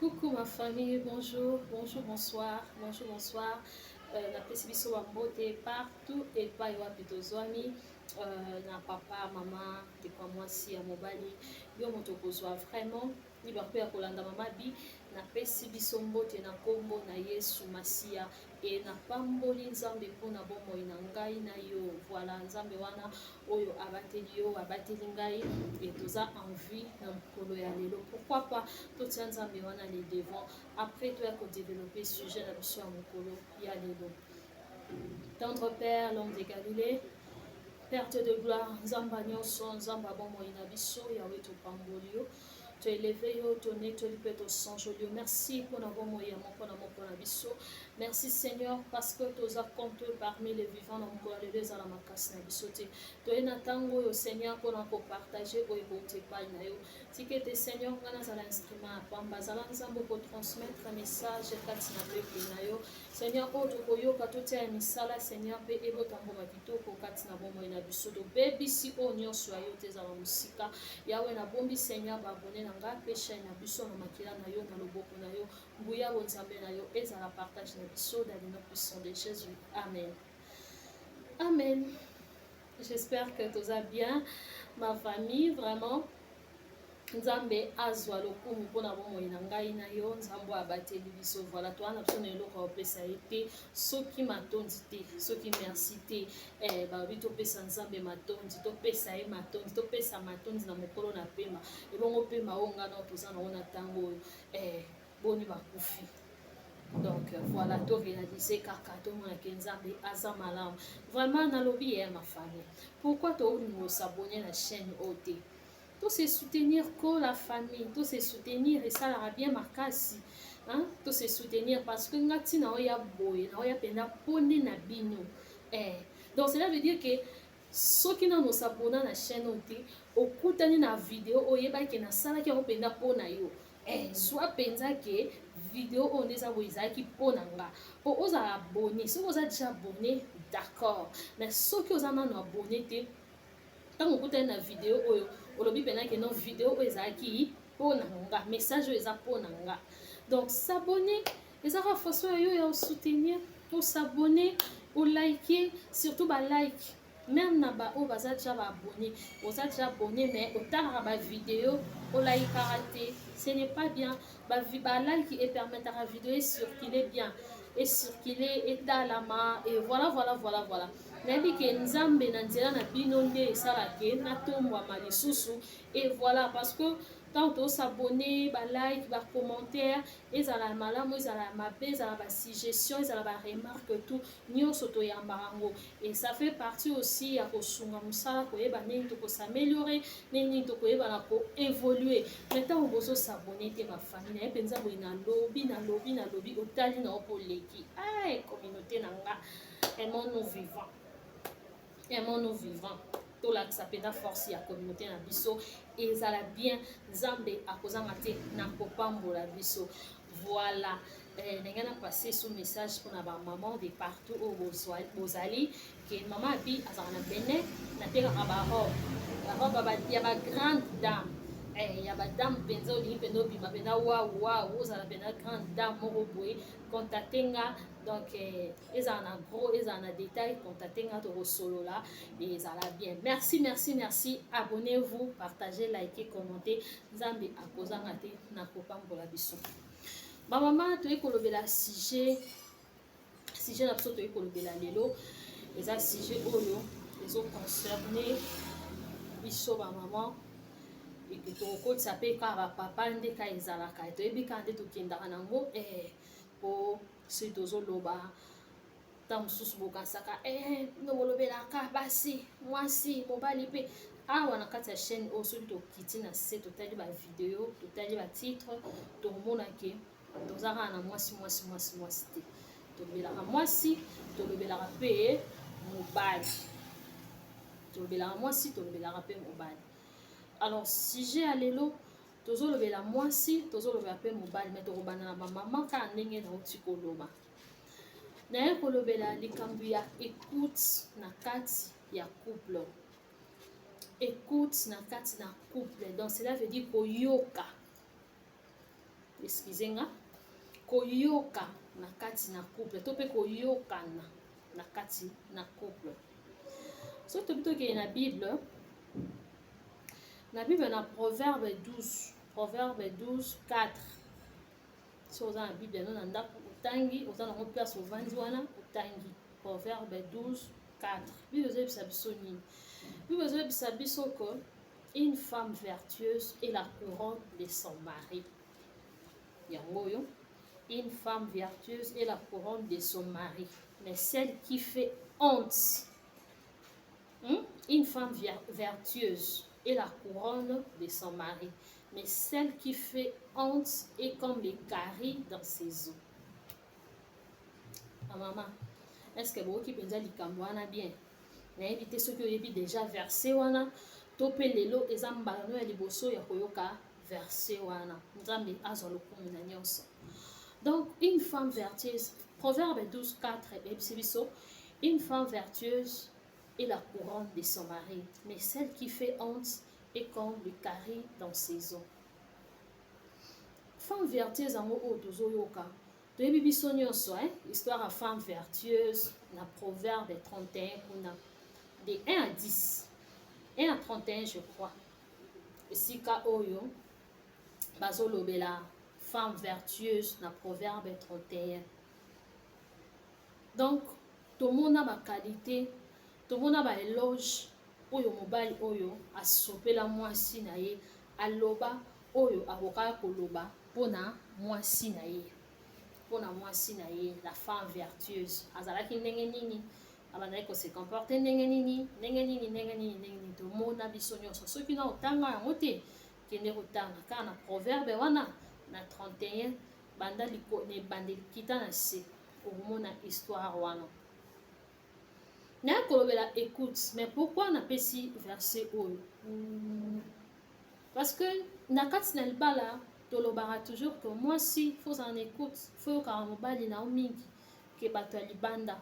Coucou ma famille, bonjour, bonjour, bonsoir, bonjour, bonsoir. Napesi biso bambote partout epai wapi tozwami na papa mama ndeko mwasi ya mobali yo moto kozwa vraiment liba mpe ya kolanda mama bi napesi biso mbote na nkombo na Yesu Masiya e napamboli nzambe mpona bomoi na ngai na yo. Voilà, nzambe wana oyo abateli yo abateli ngai e toza envie na mokolo ya lelo. Pourquoi pas totia nzambe wana les devant après toya kodévelopper sujet na biso ya mokolo ya lelo. Tendre Père, l'homme de Galilée, Père de gloire, nzamba nyonso, nzamba bomoi na biso, Yahweh topamboli yo, to élevé yo, to netoli pe to sanjoli yo. Merci pour na bomoi ya moko na biso. Merci Seigneur parce que toza compte parmi les vivants na mokolo ya lelo ezala makasi na biso te. Toyena tango yo Seigneur pour na ko partager oyo bote pai na yo. Tikete Seigneur ngana zala instrument pamba zala nzambo ko transmettre message kati na peuple na yo. Seigneur oyo koyoka totia misala Seigneur pe ebotambo makitoko kati na bomoi na biso to bebisi o nyonso ayo te zala musika Yahweh na bombi Seigneur babone na nga pe chaîne na biso na makila na yo na loboko na yo nguya bonzambe na yo ezala partage na biso dans le nom puissant de Jésus. Amen. Amen. J'espère que tout va bien ma famille vraiment. Nzambe azwa lokumu mpona bomoi na ngai na yo nzambo abateli biso. Voilà, toana biso na eloko opesa ye te soki matondi te soki merci te babi topesa nzambe matondi topesa ye matondi topesa matondi na mokolo na pema ebongo pema oyo nga na toza nango na ntango oyo boni bakufi. Donc voilà, to réaliser kaka tomonake nzambe aza malamu vraiment nalobi ye ma famille. Pourquoi nous s'abonner la chaîne OT? Tout se soutenir que la famille, tout se soutenir et ça la bien makasi, hein? Tout se soutenir parce que ngati na oya boye, na oya pena pone na bino. Donc cela veut dire que ceux qui n'ont s'abonner la chaîne OT, au kutani na vidéo oyeba ke na sala ki openda pona yo. Soit penza ke vidéo on des aboisa qui pona nga. Po oza abonné, si vous êtes déjà abonné, d'accord. Mais ceux qui ont abonné te tant que vous na vidéo oyo olobi pena ke no vidéo oyo ezalaki pona nga message oyo eza pona nga. Donc s'abonner ezaka façon yo ya soutenir pour s'abonner ou liker surtout ba like même na ba o baza déjà ba abonné oza déjà abonné mais otala ba vidéo o like raté ce n'est pas bien ba like et permettre à vidéo circuler bien et circuler etalama et voilà. Nayebi ke nzambe na nzela na bino nde esalake natombwama lisusu et voilà parce que tant to s'abonner ba like ba commentaire ezala malamu ezala mabe ezala ba suggestion ezala ba remarque tout nyonso to yambarango et ça fait partie aussi ya kosunga musala koyeba nini to ko s'améliorer nini to koyeba na ko évoluer. Maintenant on bozo s'abonner te ma famille na penza bo na lobi otali na opoleki communauté nanga aimons-nous vivants. Aimons-nous vivants. Tout là ça peut force ya communauté na biso ezala bien nzambe akozanga te na kopambola biso. Voilà, ndenge na passer ce message pour na ba maman de partout au bozali que maman bi azana na Benin na teka ba robe ya ba grande dame. Ya ba dame penza olingi pendo bima pena wa ozala pena grande dame moko boye contactenga donc ezala na gros ezala na détail contactenga to solo là et ezala bien. Merci abonnez-vous, partagez, likez, commentez. Nzambe akozanga te na kopambola biso. Ma maman toyi kolobela sujet na biso toyi kolobela lelo eza sujet oyo ezo concerner biso ba maman et que tokotisa pe ka ba papa nde ka ezalaka toyebi ka nde tokendaka nango po si tozoloba ta mosusu bokansaka nobolobelaka basi mwasi mobali mpe awa na kati ya chaîne oyo soki tokiti na se totali ba video totali ba titre tomonake tozaka na mwasi te tolobelaka mwasi tolobelaka pe mobali tolobelaka mwasi tolobelaka pe mobali. Alors sujet ya lelo tozolobela mwasi tozolobela pe mobali mais tokobana na ba mama ka ndenge na uti koloba naye kolobela likambo ya écoute na kati ya couple. Écoute na kati na couple donc cela veut dire koyoka excusez-nga, koyoka na kati na couple, to pe koyokana na kati na couple. So tokei na Bible, na Proverbe 12, Proverbe 12, 4. So oza na Bible no na ndako otangi, oza nango place ovandi wana otangi. Proverbe 12, 4. Bible ezobisa biso nini? Bible ezobisa biso que une femme vertueuse est la couronne de son mari. Yango yo, une femme vertueuse est la couronne de son mari. Mais celle qui fait honte, une femme vertueuse est la couronne de son mari. Mais celle qui fait honte est comme les caries dans ses os. Ah maman, est-ce que vous qui pensez likambo wana bien? Na éviter ceux qui ont déjà versé wana, topé lelo ezambala no ya liboso ya koyoka versé wana. Nzambe azwa lokumu na nyonso. Donc une femme vertueuse, Proverbe 12, 4 ebiso, une femme vertueuse est la couronne de son mari, mais celle qui fait honte est comme le carré dans ses os. Femme vertueuse en haut tozoyoka. Toyebi biso nyonso, histoire à femme vertueuse na Proverbe 31 kuna de 1 à 10. 1 à 31 je crois. Esika oyo bazolobela femme vertueuse na Proverbe 31. Donc tomona ba qualité, tomona ba éloge oyo mobali oyo asopela mwasi na ye, aloba oyo akoka koloba pona mwasi na ye. Pona mwasi na ye, la femme vertueuse azalaki ndenge nini, abandaki ko se comporter ndenge nini, ndenge nini, tomona biso nyonso. Soki na otanga yango te, kende kotanga kaka na Proverbe wana na 31 banda liko ne bande kita na se okomona histoire wana. Na kolobela écoute, mais pourquoi na pesi verset oyo? Parce que na kati na libala tolobara toujours que moi si faut en écoute, faut ka mobali na mingi ke bato libanda.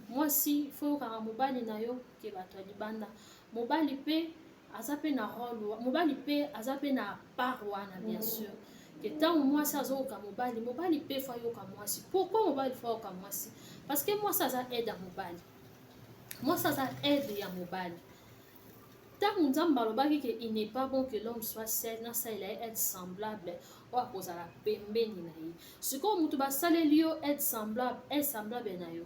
Moi si faut ka mobali na yo ke bato libanda. Mobali pe azape na rôle, mobali pe azape na part wana bien sûr. Que tant moi ça zoka mobali pe fa yo ka mwasi. Pourquoi mobali fa yo ka mwasi? Parce que moi ça aide à mobali. Moi ça aide ya mobali. Tant Nzambe alobaki que il n'est pas bon que l'homme soit seul, na ça il est semblable ou à cause la pembeni na ye. Ce que mutu ba saleli yo est semblable na yo.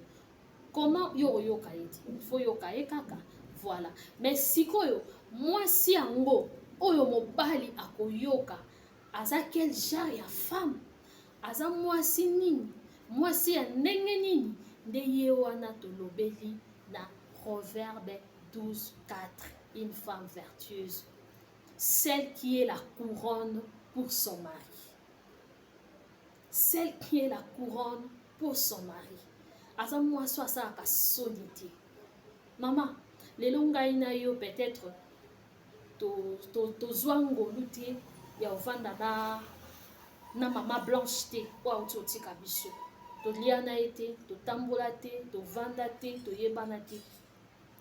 Comment yo yoka eti? Il faut yoka e kaka. Voilà. Mais sikoyo mwasi yango oyo mobali akoyoka aza quel genre ya femme? Aza mwasi nini? Mwasi ya ndenge nini? Nde ye wana tolobeli na Proverbe 12, 4. Une femme vertueuse, celle qui est la couronne pour son mari. Celle qui est la couronne pour son mari. Aza mwasi asa ka solité. Maman, lelo ngai na yo peut-être to zwango luté ya ovanda na mama blanche te o otika biso. To liana ete, to tambola te, to vanda te, to yebana te.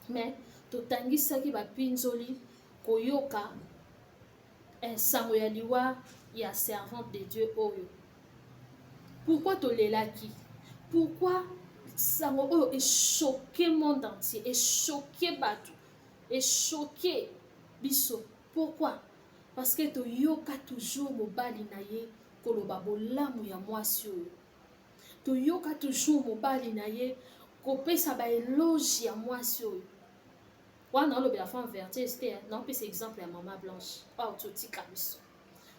Mais totangisaki bapinzoli koyoka sango ya liwa ya servante de Dieu oyo. Pourquoi tolelaki? Pourquoi sango oyo est choqué le monde entier, est choqué bato, est choqué biso? Pourquoi? Parce que toyoka toujours mobali na ye koloba bolamu ya mwasi oyo. Toyoka toujours mobali na ye kopesa ba éloge ya mwasi oyo. Wana olobela femme vertueuse te, non pe c'est exemple ya mama blanche. Pas ototika biso.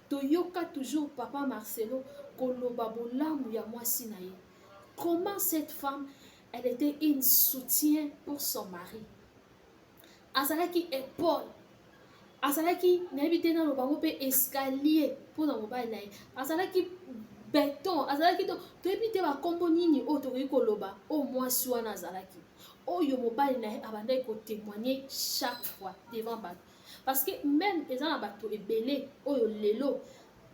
Toyoka toujours papa Marcelo koloba bolamu ya mwasi na ye. Comment cette femme, elle était une soutien pour son mari. Azalaki épaule. Azalaki n'habite na lobango pe escalier pour na mobile na ye. Azalaki béton, azalaki to ebite ba kombo nini o to koloba o mwasi wana azalaki. Oyo mobile na ye abandaki ko témoigner chaque fois devant bato. Parce que même ezana bato ebele oyo lelo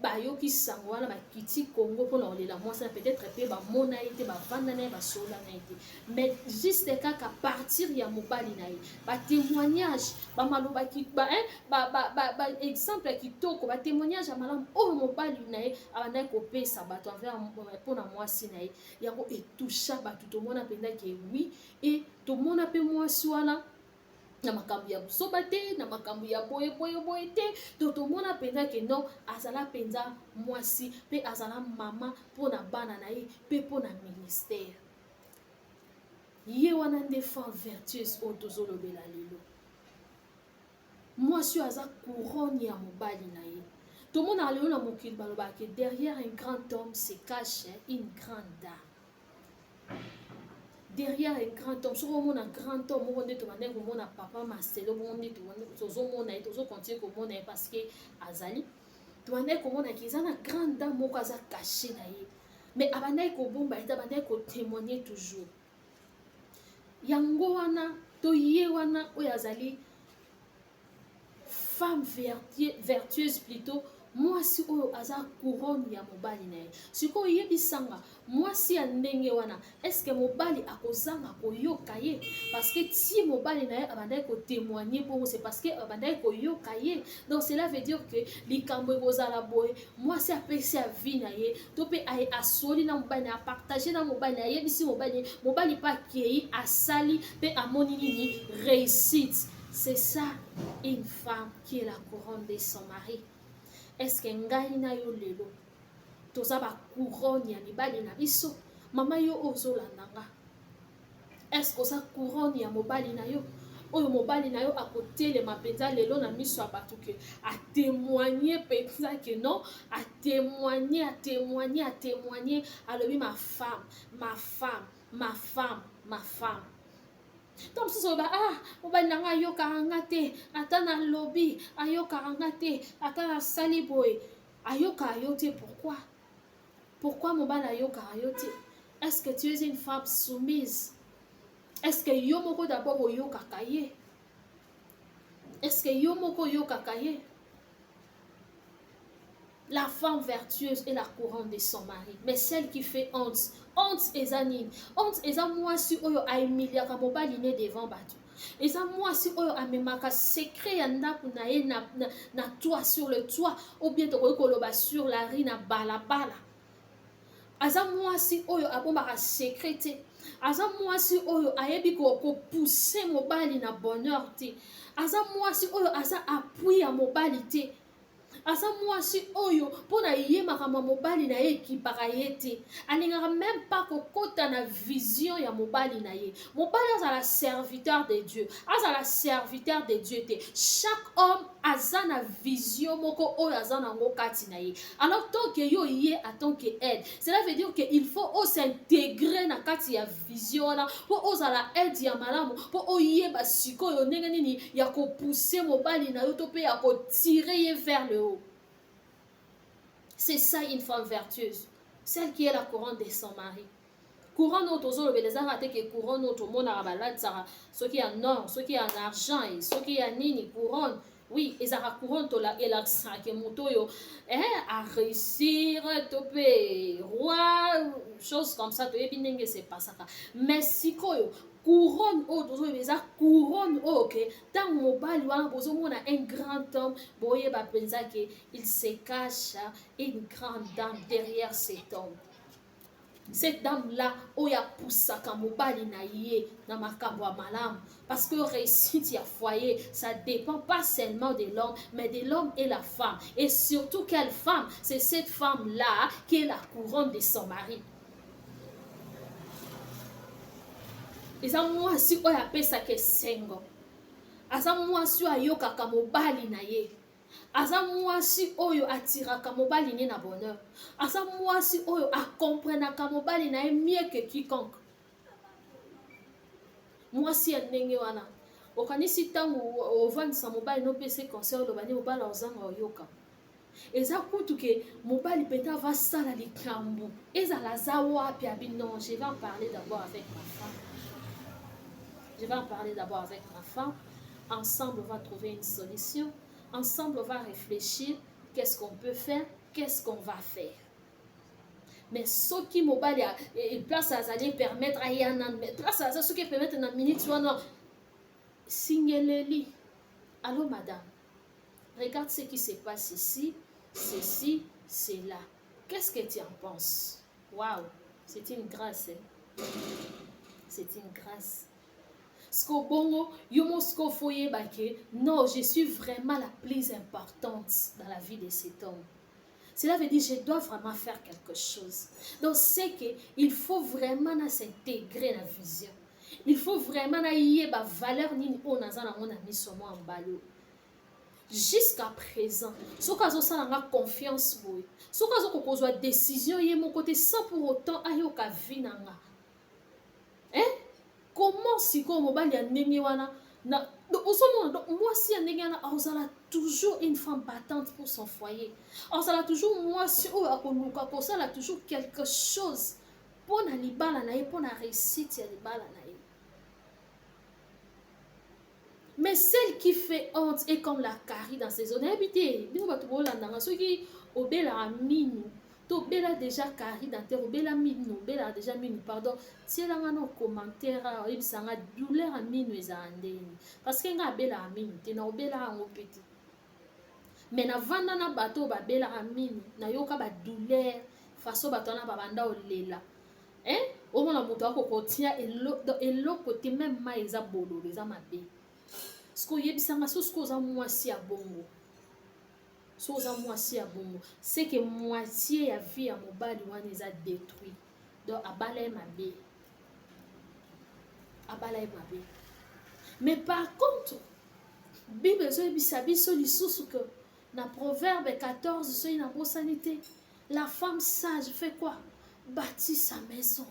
bayoki sango wana bakiti Congo mpona kolela mwasi na peut-être mpe bamona ye te bavanda na ye basola na ye te mais juste kaka partir ya mobali na ye batémoignage bamaloba exemple ya kitoko batémoignage ya malamu oyo mobali na ye abandaki kopesa bato mpona mwasi na ye yango etoucha bato tomona mpenza ke wi e tomona mpe mwasi wana na makambo ya busoba te na makambo ya boye te to tomona mpenza ke non azala mpenza mwasi mpe azala mama mpona bana na ye mpe mpona ministère ye wana nde femme vertueuse oyo tozolobela lelo mwasi oyo aza couronne ya mobali na ye tomona lelo na mokili balobaka ke derrière un grand homme se cache une grande dame. Derrière un grand homme, si on a un grand homme, on est un papa Marcelo, on est continue comme on est parce que Azali, tu vas dire comment on a une grande dame, on a caché d'ailleurs. Mais abandai ko bomba, abandai ko témoigner toujours. Yango wana, to ye wana, oyazali femme vertueuse plutôt. Mwasi oyo aza couronne ya mobali na ye sikoyo yebisanga mwasi ya ndenge wana eske mobali akozanga koyoka ye parce que ti mobali na ye abandaki kotémoigner bongo c'est parce que abandaki koyoka ye donc cela veut dire que likambo ekozala boye mwasi apesi ya vie na ye to mpe asoli na mobali na ye apartage na mobali na ye ayebisi mobali mpe akei asali mpe amoni nini réussite. C'est ça une femme qui est la couronne de son mari. Est-ce que ngai na yo lelo toza ba couronne ya mibali na biso mama yo ozolanda nga est-ce que ça couronne ya mobali na yo oyo mobali na yo akotelema mpenza lelo na miso ya bato ke atémoigner mpenza ke non atémoigner alobi ma femme donc si soba mobali nanga ayokaka nga te ata na lobi ayokaka nga te ata na sali boye ayokaka yo te pourquoi mobali ayokaka yo te est-ce que tu es une femme soumise est-ce que yo moko d'abord oyokaka ye est-ce que yo moko oyokaka ye. La femme vertueuse est la couronne de son mari. Mais celle qui fait honte eza nini? Honte eza mwasi oyo aimiliaka mobali ne devant bato. Eza mwasi oyo amemaka secret ya ndaku na ye na toit sur le toit ou bien tokoki koloba sur la rue na balabala. Aza mwasi oyo abombaka secret te. Aza mwasi oyo ayebi ko pousser mobali na bonheur te. Aza mwasi oyo aza appui ya mobali te. Asa mwasi oyo pona ye makama mobali na ye ekipaka ye te alingaka même pas kokota na vision ya mobali na ye mobali azala serviteur de Dieu te chaque homme aza na vision moko oyo aza nango kati na ye alors tant que yo ye en tant que aide cela veut dire que il faut s'intégrer na kati ya vision wana po ozala aide ya malamu po oyeba sikoyo ndenge nini ya kopousser mobali na yo to pe ya kotirer ye vers le haut. C'est ça une femme vertueuse, celle qui est la couronne de son mari. Couronne autour les arrêtés que couronne autour mon arabalade ce qui est en or, ce qui est en argent et ce qui est en nini couronne. Oui, et ça couronne to la et la que motoyo à réussir topé roi choses comme ça to ebinenge c'est pas ça. Mais si koyo couronne autour les couronne OK tant mobile wana bozomona un grand homme boye ba penza que il se cache une grande dame derrière cet homme. Cette dame-là, oya poussaka mobali na ye na makambo ya malamu. Parce que réussite ya foyer, ça dépend pas seulement de l'homme, mais de l'homme et la femme. Et surtout quelle femme? C'est cette femme-là qui est la couronne de son mari. Eza mwasi oyo apesaka sengo. Aza mwasi ayokaka mobali na ye. Aza mwasi oyo atiraka mobali ne na bonheur. Aza mwasi oyo akomprenaka mobali na ye mieux que quiconque. Mwasi ya ndenge wana okanisi ntango ovandisa mobali no pese conseil olobani mobali ozanga oyoka eza kutu ke mobali peta va sala likambo ezala za wapi abi non je vais en parler d'abord avec ma femme. Ensemble on va trouver une solution. Ensemble, on va réfléchir qu'est-ce qu'on peut faire, qu'est-ce qu'on va faire? Mais ce qui mobile et place à aller permettre à Yana, place à ce qui permettre dans minute soit non. Signez-le. Allô madame, regarde ce qui se passe ici, ceci, c'est là. Qu'est-ce que tu en penses? Waouh, c'est une grâce. Hein? C'est une grâce. Sko bongo, yomo sko foye bake. Non, je suis vraiment la plus importante dans la vie de cet homme. Cela veut dire que je dois vraiment faire quelque chose. Donc, c'est qu'il faut vraiment s'intégrer dans la vision. Il faut vraiment y avoir valeur ni on a mis sur moi en balo. Jusqu'à présent, ce cas où ça n'a confiance, ce cas où on a décision y mon côté sans pour autant ayoka vinanga. Hein? Comment si ko mobile ya ndenge wana na donc moi si ya ndenge wana ozala toujours une femme battante pour son foyer. Ozala toujours moi si o akoluka ko sala toujours quelque chose pour na libala na ye pour na réussite ya libala na ye. Mais celle qui fait honte est comme la carie dans ses zones habitées. Bino ba to bolanda ceux qui obela minu. To bela déjà cari dans terre bela minu bela déjà minu pardon si la ngano commentaire ibisanga douleur a minu ezandeni parce que nga bela minu te na obela ngo petit mais na vanda na bato ba bela minu na yoka ba douleur façon bato na ba banda olela hein o mona moto akokotia elo côté même ma eza bolo eza mabe sko yebisanga so sko za mwasi ya bongo. C'est que moitié ya vie à mobali wana eza détruit. Donc abala mabe. Mais par contre, Bible zo bisabi so lisusu que na Proverbe 14 so ina bosanité. La femme sage fait quoi? Bâtit sa maison.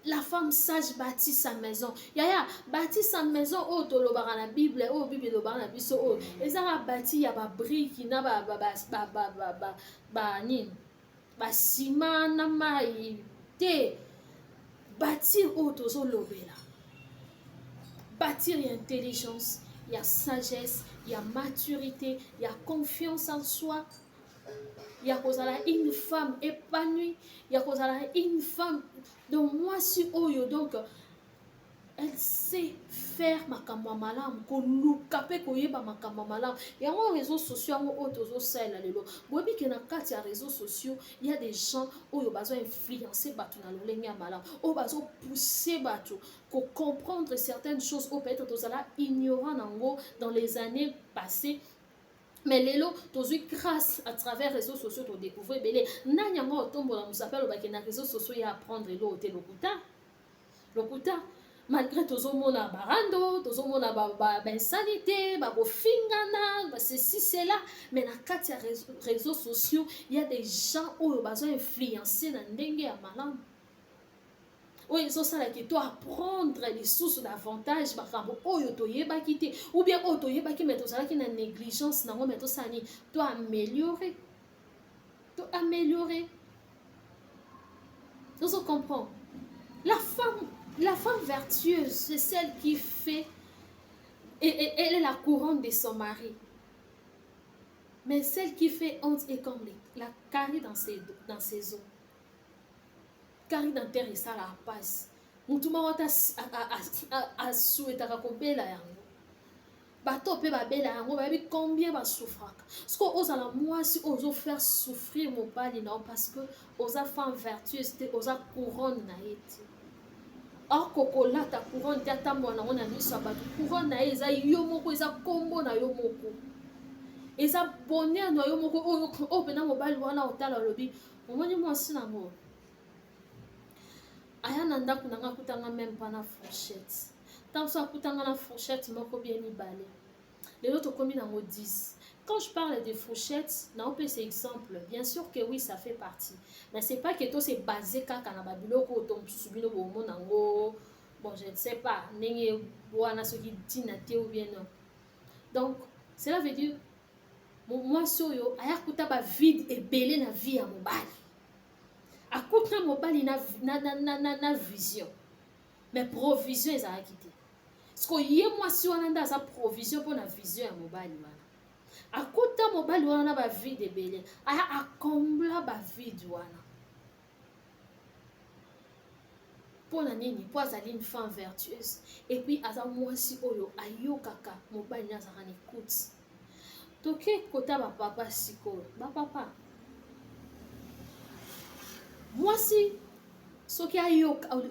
La femme sage bâtit sa maison. Yaya, bâtit sa maison. Oh, to lo bara na Bible. Oh, Bible lo bara na biso. Oh, ezara bâti ya ba brique na ba ciment na mai te. Bâtir oh to zo lobela. Bâtir y a intelligence, il y a sagesse, il y a maturité, il y a confiance en soi. Il y a une femme épanouie, il y a une femme donc moi si oyo donc elle sait faire makambo malamu ko luka pe ko yeba makambo malamu yango réseaux sociaux yango auto zo sala lelo bobi ke na kati ya réseaux sociaux il y a des gens oyo bazo influencer bato na lolenge ya malamu o bazo pousser bato ko comprendre certaines choses ou peut-être tozala ignorant nango dans les années passées. Mais lelo tozu grâce à travers les réseaux sociaux to découvrir belé nanyanga otombola musapelo ba na réseaux sociaux ya apprendre lo te lokuta malgré tozo mona barando tozo mona ba insanité ba bofingana ba ceci cela mais na kati ya réseaux sociaux il y a des gens oyo bazo influencer na ndenge ya malamu. Oui, ils sont ça qui doit apprendre les sources d'avantage ou bien mais ça qui na négligence na mais ça ni doit améliorer. Nous on comprend. La femme vertueuse, c'est celle qui fait et elle est la couronne de son mari. Mais celle qui fait honte est comme la carie dans ses os. Carie dans terre et ça la passe. Mutu moko a souhaitaka kobela yango. Bato pe babela yango bayebi combien ba souffraka. Parce que ozala mwasi ozo faire souffrir mobali na parce que oza femme vertueuse te oza couronne na ye te. Or kokola ta couronne te atambo na ngona miso bato couronne na ye eza yo moko eza kombo na yo moko. Eza bonheur na yo moko o pena mobali wana otala lobi omoni mwasi nango. Aya nanda kunanga kutanga même pas na fourchette. Tant ça kutanga na fourchette moko bien mibale. Les autres commis nango 10. Quand je parle de fourchette, na peut c'est exemple. Bien sûr que oui, ça fait partie. Mais c'est pas que tout c'est basé kaka na babiloko to subino bo monango. Bon, je ne sais pas. Nenge wana soki tinate ou bien non. Donc, cela veut dire moi soyo aya kutaba vide et belé na vie ya mobali. Akuta mobali na vision mais provision ezala kité parce que yé moi si on a sa provision pour la vision ya mobali wana akota mobali wana na bavide ebele aya akombla bavide wana mpona nini mpo azali une femme vertueuse epuis aza mwasi oyo ayokaka mobali azalaka na écoute. Toke kota bapapa sikoyo bapapa mwasi soki ayoka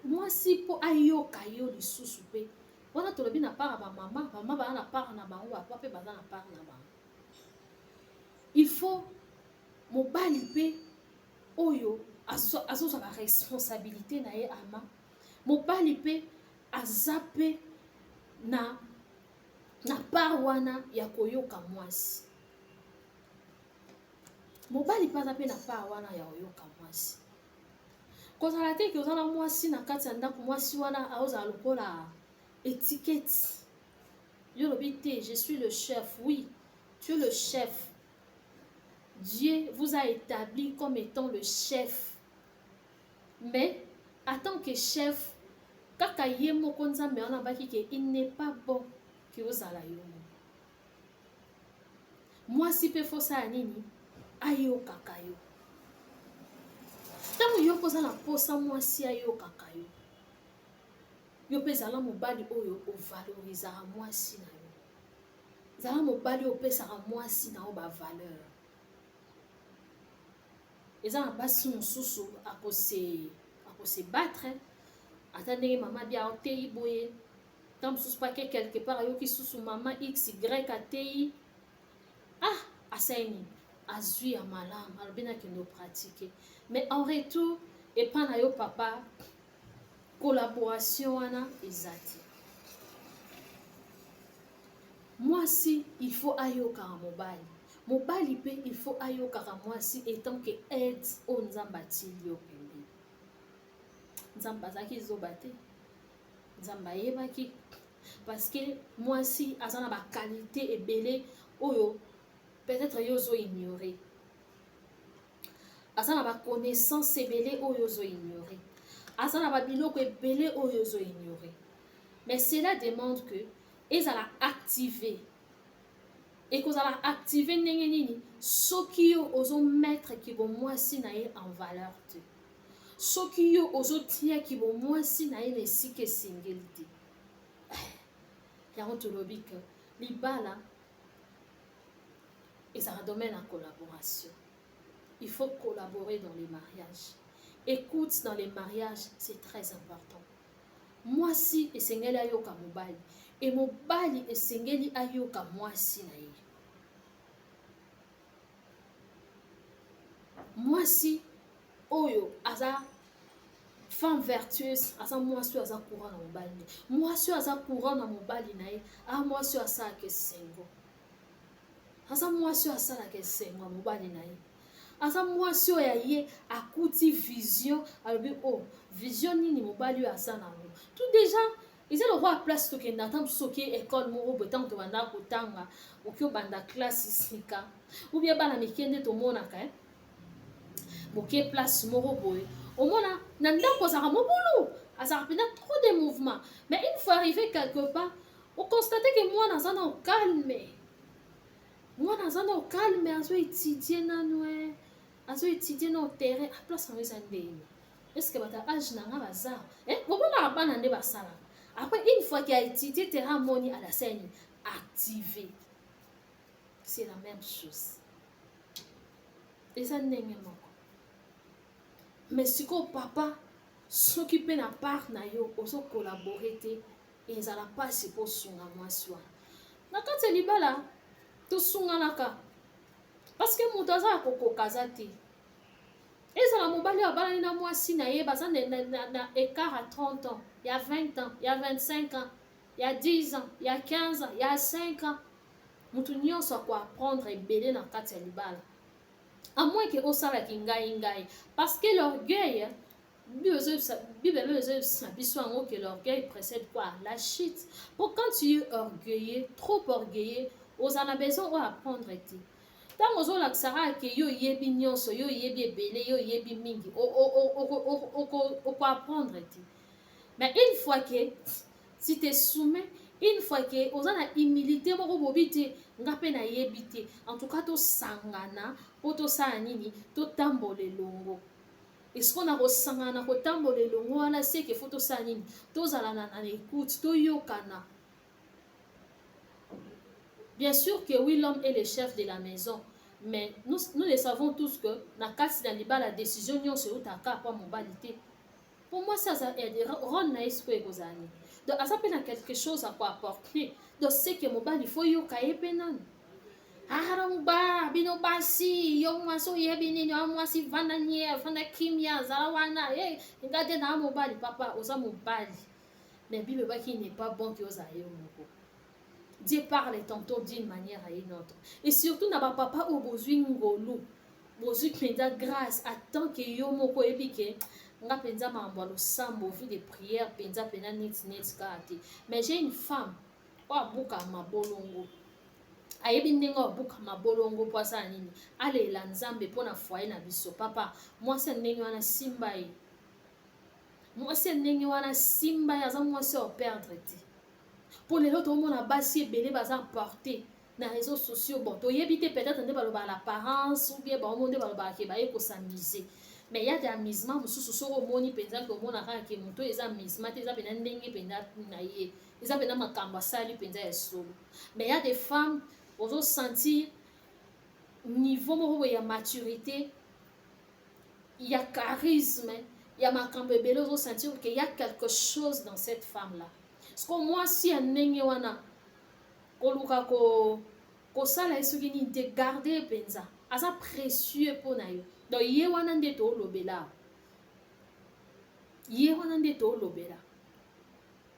mwasi mpo ayoka yo lisusu mpe wana tolobi na part ya bamama bamama baza na part na bango bapapa mpe baza na part na bango. Il faut mobali mpe oyo azozwa baresponsabilité na ye ama mobali mpe aza mpe na part wana ya koyoka mwasi mobali mpe aza mpe na part wana ya koyoka mwasi kozala te ke oza na mwasi na kati ya ndako mwasi wana aozala lokola étiquette yo lobi te je suis le chef. Oui, tu es le chef. Dieu vous a établi comme étant le chef. Mais, en tant que chef, kaka ye moko nzambe wana baki ke il n'est pas bon que ozala yo. Mwasi pe fosa nini ayokaka yo. Tango yo koza na posa mwasi ayokaka yo. Yo pe zala mobali oyo ovalorizaka mwasi na yo. Zala mobali opesaka mwasi na yo ba valeur. Eza na basi mosusu akose battre ata ndenge mama bia otei boye tant mosusu pake quelque part ayoki susu mama xy atei asani azwi ya malamu alobi nakende opratike mais en retour epa na yo papa collaboration wana eza te. Mwasi il faut ayokaka mobali mobali pe il faut ayokaka mwasi etant que aide oyo nzambe atili yo pembeni. Nzambe azalaki zoba te nzambe ayebaki parce que mwasi aza na bakalite ebele oyo peut-être yo ozoignore aza na baconnaissance ebele oyo ozoignore aza na babiloko ebele oyo ozoignore mais cela demande que ezala activé ekozala activé ndenge nini soki yo ozomettre mwasi na ye en valeur te soki yo ozotiaki mwasi na ye na esika esengeli te. Yango tolobi ke libala ezala domaine ya collaboration. Il faut collaborer dans les mariages. Écoute dans les mariages, c'est très important. Mwasi esengeli ayoka mobali et mobali esengeli ayoka mwasi na ye. Mwasi oyo aza femme vertueuse aza mwasi aza courant na mobali mwasi aza courant na mobali na ye mwasi asalaka esengo aza mwasi asalaka esengo mobali na ye aza mwasi oyo ye akuti vision alobi vision nini mobali oyo aza nango tout déjà eza lokwa place tokenda ata soki école moko boye ntango tobanda kotanga oki obanda classe sika ou bien bana mike nde tomonaka boke place moko boye omona na ndako azaka mobulu azaka pena trop de mouvement mais une fois arrivé quelque part on constate que mwana aza na calme mwana aza na calme azo étudier nanu azo étudier na terrain a place yango eza ndeni est-ce que bata age nanga baza bomonaka bana nde basala après une fois qu'il a étudié terrain moni à la scène activé c'est la même chose eza ndenge moko. Mais siko papa soki pe na part na yo ozo collaborer te ezala pasi po sunga mwasi wana na kati ya libala tosunganaka parce que moto aza kokoka aza te ezala mobali abalani na mwasi na ye baza na écart à 30 ans il y a 20 ans il y a 25 ans il y a 10 ans il y a 15 ans il y a 5 ans moto nyonso akoapprendre ebele na kati ya libala à moins que osalaki ngai parce que l'orgueil que l'orgueil précède quoi la chute. Pour quand tu es orgueilleux trop orgueilleux on a besoin d'apprendre tant aux autres sara que yo yebi nyonso yo yebi ebele yo yebi mingi o apprendre mais une fois que si tu te soumets une fois que oza na humilité moko bobi te nga mpe nayebi te en tout cas tosangana mpo tosala nini totambola elongo eske na kosangana na kotambola elongo wana seke fo tosala nini tozala na écoute toyokana. Bien sûr que oui, l'homme est le chef de la maison, mais nous le savons tous que na kati na liba la décision nyonso eutaka pa mobali te. Pour moi, ça est rendre na esiko ekozani. Donc, ça peut na quelque chose à quoi apporter. Donc, c'est que mobali faut yoka yepe nanu. Arang ba bino basi yo maso yebi nini yo mwasi vanda nye vanda kimia zawana eh ngade na mobali papa oza mobali. Mais Bible ba qui n'est pas bon que oza yo moko. Dieu parle tantôt d'une manière à une autre. Et surtout na ba papa o bozwi ngolu. Bozwi penda grâce attend que yo moko ebike nga penza mambo lo sambo vie de prière penza pena net kati. Mais j'ai une femme o abuka mabolongo. Ayebi ndenge obuka mabolongo po asala nini alela nzambe mpo na foyer na biso papa mwasi ndenge wana simba ye mwasi ndenge wana simba ye aza mwasi operdre te mpo lelo tomona basi ebele baza porte na réseaux sociaux bon toyebi te peut-être nde balobaka l'apparence ou bien bango nde balobaka ke baye kosamise mais ya de amusement mosusu soki omoni mpenza ke omonaka ke moto eza amusement te eza mpena ndenge mpenza na ye eza mpena makambo asali mpenza ya solo mais ya des femmes ozo sentir niveau moko ya maturité ya charisme ya makambo ebele ozo sentir que y a quelque chose dans cette femme là parce que moi si ndenge wana koluka kosala ye soki nini te garder mpenza aza précieux mpo na yo donc ye wana nde toolobela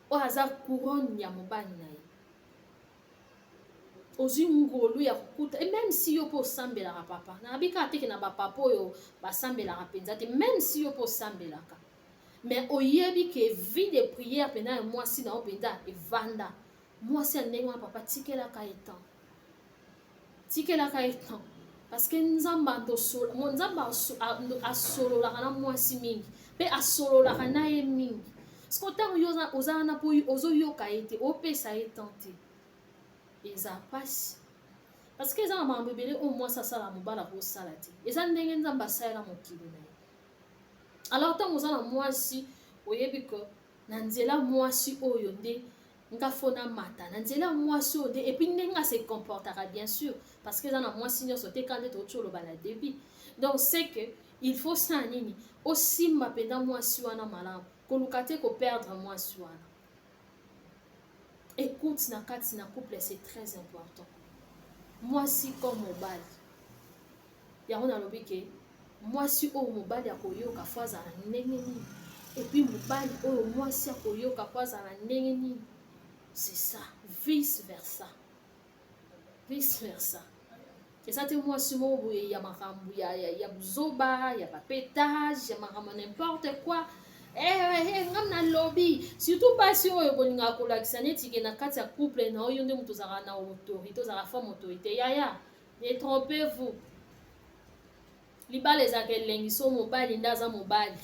oyo aza couronne ya mobali na ye ozwi ngolu ya kokuta et même si yo mpo osambelaka papa nayebi kaka teke na bapapa oyo basambelaka mpenza te même si yo mpo osambelaka mais oyebi ke vie de prière mpena ya mwasi na yo mpenza evanda mwasi ya ndenge wana papa tikelaka ye temps parce que nzambe asololaka na mwasi mingi mpe asololaka na ye mingi parce que ntango yo oza wana mpo ozoyoka ye te opesa ye temps te eza pasi parce que eza na makambo ebele oyo mwasi asala mobala kosala te eza ndenge nzambe asalela mokili na ye alors ntango oza na mwasi oyebi ke na nzela mwasi oyo nde nga fona mata na nzela mwasi oyo nde epuis ndenge ase comportaka bien sûr parce que eza na mwasi nyonso te ka nde toti oloba na début donc c'est que il faut sala nini osimba mpenza mwasi wana malamu koluka te koperdre mwasi wana. Écoute na kati na couple c'est très important mwasi comme mobali yango nalobi ke mwasi oyo mobali akoyoka fo azala ndenge nini epuis mobali oyo mwasi akoyoka fo azala ndenge nini c'est ça vice versa eza te mwasi moko boye ya makambo ya buzoba ya bapetage ya makambo n'importe quoi ngam na lobby surtout basi oyo bolingaka kolakisa neti ke na kati ya couple na oyo nde moto ozalaka na autorité ozalaka femme autorité yaya ne trompez-vous libala ezalaka elengi so mobali nde aza mobali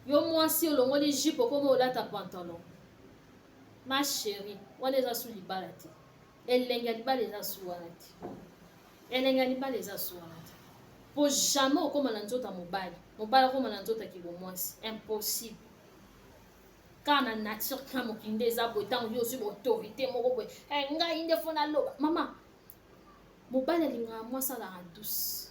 yo mwasi olongoli jipe okoma olata pantalon ma chérie wana eza su libala te elengi ya libala eza su wana te po jamais okoma na nzoto ya mobali okoma na nzoto ya kibomwasi impossible kaka na nature ka mokili nde eza boye ntango yo ozwi baautorité moko boye ngai nde fo naloba mama mobali alingaka mwasi alaka douce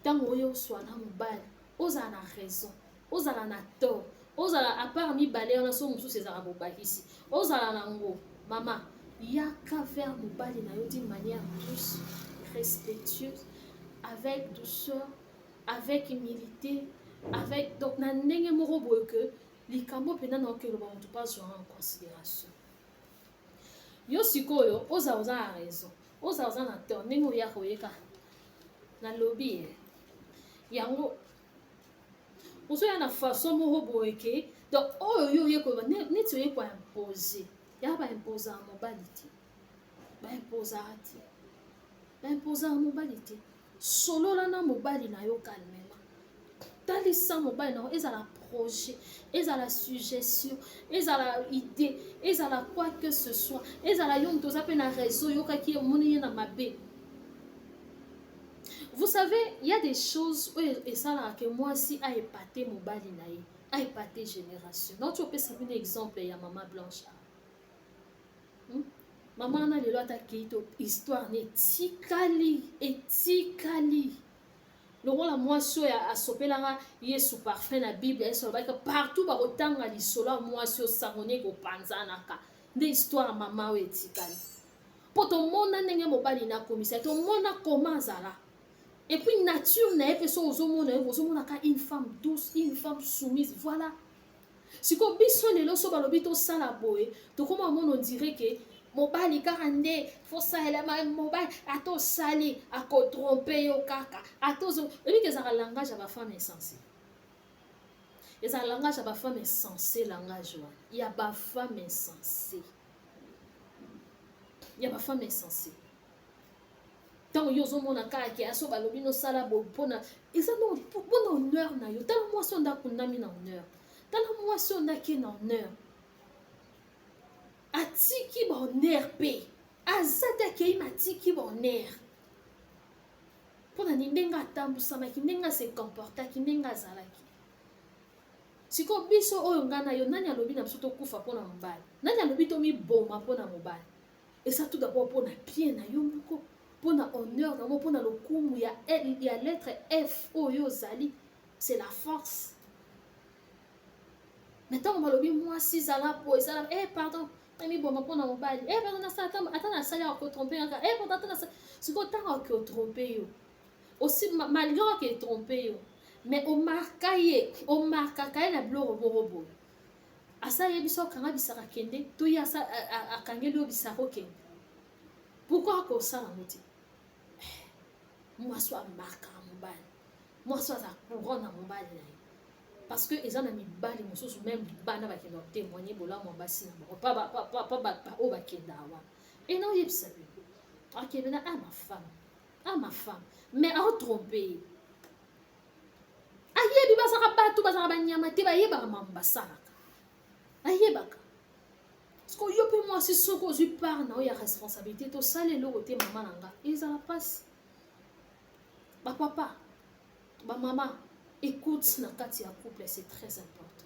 ntango oyo oswana mobali ozala na raison ozala na tort ozala apart mibale wana so mosusu ezalaka bobakisi ozala nango mama yaka vers mobali na yo d'une manière douce respectueuse avec douceur avec humilité avec donc na ndenge moko boye ke likambo mpena na okeloba moto mpo azwaka en considération yo sikoyo ozala oza na raison ozala oza na tort ndenge oyaka oyeka nalobi ye yango ozoya na façon moko boye ke donc oyo yo oye koyeba neti oye koimpose ya baimposaka mobali te baimposaka mobali te solola na mobali na yo calmement talisa mobali na yo ezala projet, ezala suggestion, ezala idée, ezala quoi que ce soit, ezala yo toza pe na réseau yokaki omoni na mabe. Vous savez, il y a des choses et ça là que moi aussi a épaté mobali na ye, a épaté génération. Donc tu peux savoir un exemple ya maman Blanche. Maman na lelo ataki to histoire ne etikali. Lokola mwasi oyo asopelanga ye sous parfum na Bible esolobaki partout bakotanga lisolo ya mwasi oyo sango ne ekopanzanaka nde histoire ya mama oyo etikali. Po tomona ndenge mobali nakomisa tomona koma azala. Et puis nature na ye mpe so ozomonaka une femme douce, une femme soumise, voilà. Siko biso lelo so balobi tosala boye tokoma mona on dirait que mobali kaka nde fo salela mobali atosali akotrompe yo kaka atozo ebi ezaka langage ya bafemme insensée. Ezaka langage ya bafemme insensée, langage wana ya bafemme insensée. Ya bafemme insensée. Tant yo ozomona kaka ke aso balobi nosala boye mpona eza mpona honneur na yo tala mwasi oyo ndakundami na honneur, tala mwasi oyo ndaki na honneur atiki bahonneur mpe aza te akei matiki bahonneur mpona ni ndenge atambusamaki, ndenge ase comportaki, ndenge azalaki. Siko biso oyo ngai na yo nani alobi na biso tokufa mpona mobali, nani alobi tomiboma mpona mobali? Eza tout d'abord mpona bien na yo moko, mpona honneur na mo, mpona lokumu ya lettre F oyo ozali, c'est la force. Maintenant balobi mwasi zala po ezala pardon amiboma mpona mobali pardon nasala ata nasali akotrompe kaka pardon ata nasali siko ntango akotrompe yo aussi malgré akotrompe yo mais omarkaka ye na biloko moko boye asala ye biso akanga bisaka kende to ye akangeli yo bisaka okende pourquoi akosala ngo te mwasi amarkaka mobali, mwasi aza courant na mobali na ye. Parce que ils ont mis bali mosusu même bana ba kenda témoigner bola mo basi na ba pa o ba kenda wa et non yeb sabi akebena ma femme mais a trompé ayebi basaka batu basaka banyama te ba yeba mamba salaka ayebaka parce que yo pe moi si soko je parle na ya responsabilité to sale lo côté maman nanga ils en passe ba papa ba maman. Écoute na kati ya couple, c'est très important.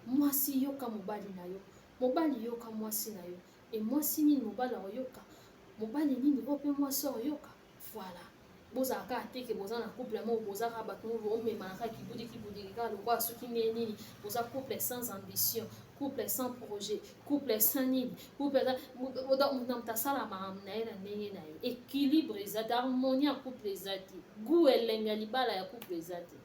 Mwasi yoka mobali na yo, mobali yoka mwasi na yo, et mwasi nini mobali oyoka, mobali nini ope mwasi oyoka. Voilà. Boza ka teke boza na couple mo boza ka bato mo mema na kibudi ka lokwa soki nini, boza couple sans ambition, couple sans projet, couple sans nini, couple dans ta sala ma na ena ndenge na yo. Équilibre ezati, harmonie ya couple ezati, goût elenga libala ya couple ezati.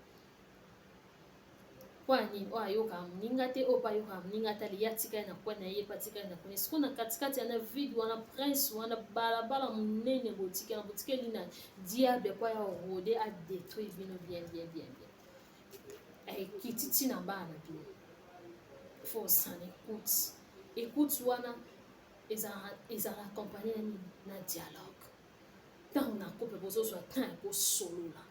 Kwani oyoka mninga te opa yoka mninga te liya tika na kwa na ye patika na kwa siko na katikati ya na vide wana prince wana balabala munene botika na botika lina diable kwa ya rôder a détruire vino bien kititi na bana bien faut s'en écoute wana ezala accompagner na dialogue tant na couple bozo so tant ko solo la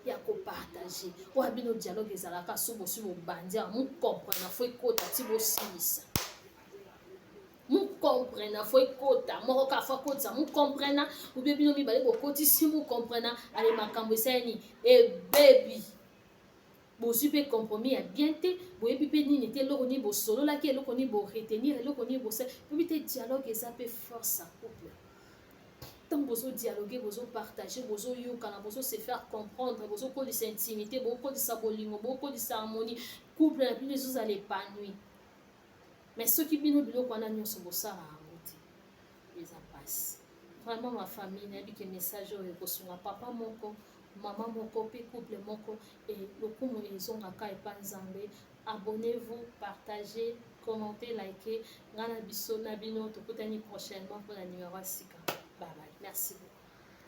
ya ko partager wa bino dialogue ezalaka sobo bandi mu comprendre faut écouter ti bo simisa mu comprendre faut écouter moko ka faut écouter mu comprendre ou bien bino mi bale bokoti si mu comprendre ale makambo esani baby bo super compromis ya bien te bo ebi pe nini te loko ni bo solo la ke loko ni bo retenir loko ni bo se puis te dialogue ça peut force à couple. Bozo dialoguer, bozo partager, bozo yokana, bozo se faire comprendre, bozo ko de intimité, bozo de sabolingo, bozo de harmonie, couple na bino zo aller épanouir. Mais ceux qui bino bilo kwana nyonso bosala ngoti. Les passe. Vraiment ma famille na bi ke message o ko sunga papa moko, maman moko pe couple moko et lokumu ezonga ka epanzambe. Abonnez-vous, partagez, commentez, likez. Ngana biso na bino tokutani prochainement pour la numéro 6. Bye bye. Merci beaucoup.